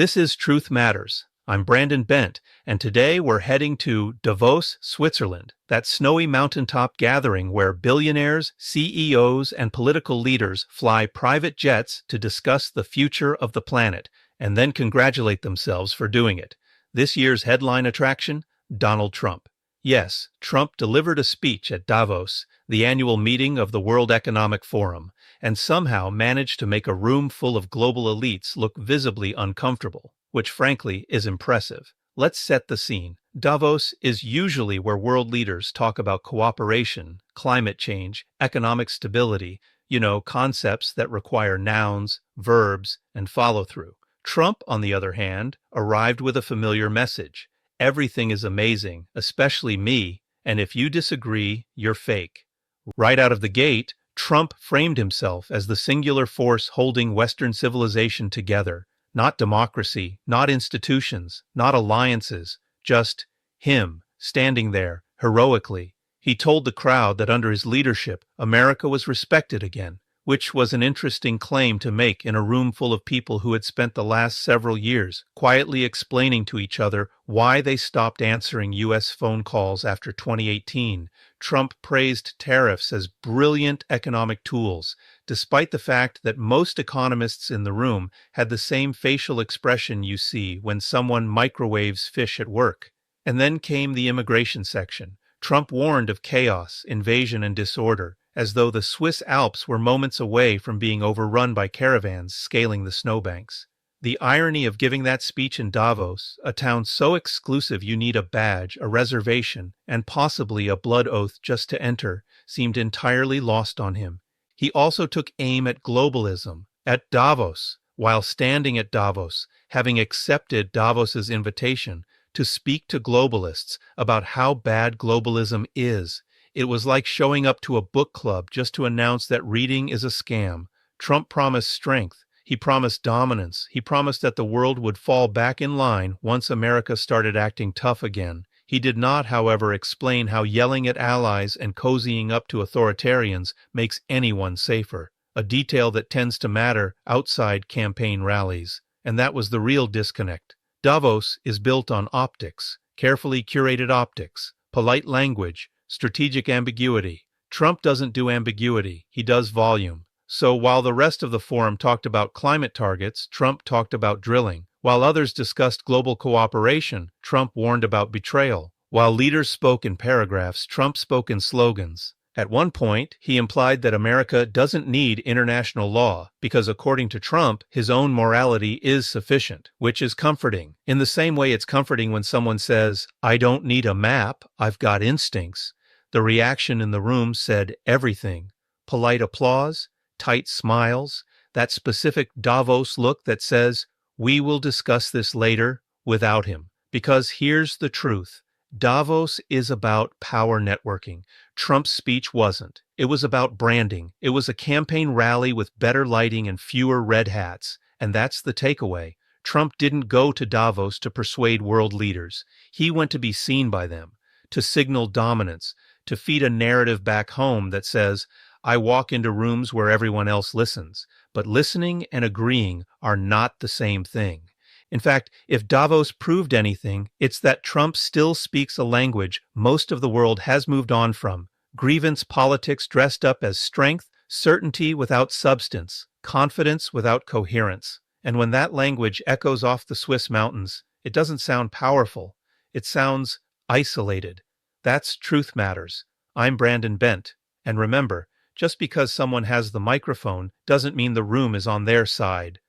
This is Truth Matters. I'm Brandon Bent, and today we're heading to Davos, Switzerland, that snowy mountaintop gathering where billionaires, CEOs, and political leaders fly private jets to discuss the future of the planet and then congratulate themselves for doing it. This year's headline attraction? Donald Trump. Yes, Trump delivered a speech at Davos, the annual meeting of the World Economic Forum, and somehow managed to make a room full of global elites look visibly uncomfortable, which frankly is impressive. Let's set the scene. Davos is usually where world leaders talk about cooperation, climate change, economic stability, concepts that require nouns, verbs, and follow-through. Trump, on the other hand, arrived with a familiar message. Everything is amazing, especially me, and if you disagree, you're fake. Right out of the gate, Trump framed himself as the singular force holding Western civilization together. Not democracy, not institutions, not alliances, just him, standing there, heroically. He told the crowd that under his leadership, America was respected again, which was an interesting claim to make in a room full of people who had spent the last several years quietly explaining to each other why they stopped answering U.S. phone calls after 2018. Trump praised tariffs as brilliant economic tools, despite the fact that most economists in the room had the same facial expression you see when someone microwaves fish at work. And then came the immigration section. Trump warned of chaos, invasion, and disorder, as though the Swiss Alps were moments away from being overrun by caravans scaling the snowbanks. The irony of giving that speech in Davos, a town so exclusive you need a badge, a reservation, and possibly a blood oath just to enter, seemed entirely lost on him. He also took aim at globalism, at Davos, while standing at Davos, having accepted Davos's invitation to speak to globalists about how bad globalism is. It was like showing up to a book club just to announce that reading is a scam. Trump promised strength. He promised dominance. He promised that the world would fall back in line once America started acting tough again. He did not, however, explain how yelling at allies and cozying up to authoritarians makes anyone safer, a detail that tends to matter outside campaign rallies. And that was the real disconnect. Davos is built on optics, carefully curated optics, polite language, strategic ambiguity. Trump doesn't do ambiguity, he does volume. So while the rest of the forum talked about climate targets, Trump talked about drilling. While others discussed global cooperation, Trump warned about betrayal. While leaders spoke in paragraphs, Trump spoke in slogans. At one point, he implied that America doesn't need international law because, according to Trump, his own morality is sufficient, which is comforting. In the same way it's comforting when someone says, "I don't need a map, I've got instincts." The reaction in the room said everything. Polite applause, tight smiles, that specific Davos look that says, "We will discuss this later," without him. Because here's the truth. Davos is about power networking. Trump's speech wasn't. It was about branding. It was a campaign rally with better lighting and fewer red hats. And that's the takeaway. Trump didn't go to Davos to persuade world leaders. He went to be seen by them, to signal dominance, to feed a narrative back home that says, "I walk into rooms where everyone else listens." But listening and agreeing are not the same thing. In fact, if Davos proved anything, it's that Trump still speaks a language most of the world has moved on from. Grievance politics dressed up as strength, certainty without substance, confidence without coherence. And when that language echoes off the Swiss mountains, it doesn't sound powerful. It sounds isolated. That's Truth Matters. I'm Brandon Bent. And remember, just because someone has the microphone doesn't mean the room is on their side.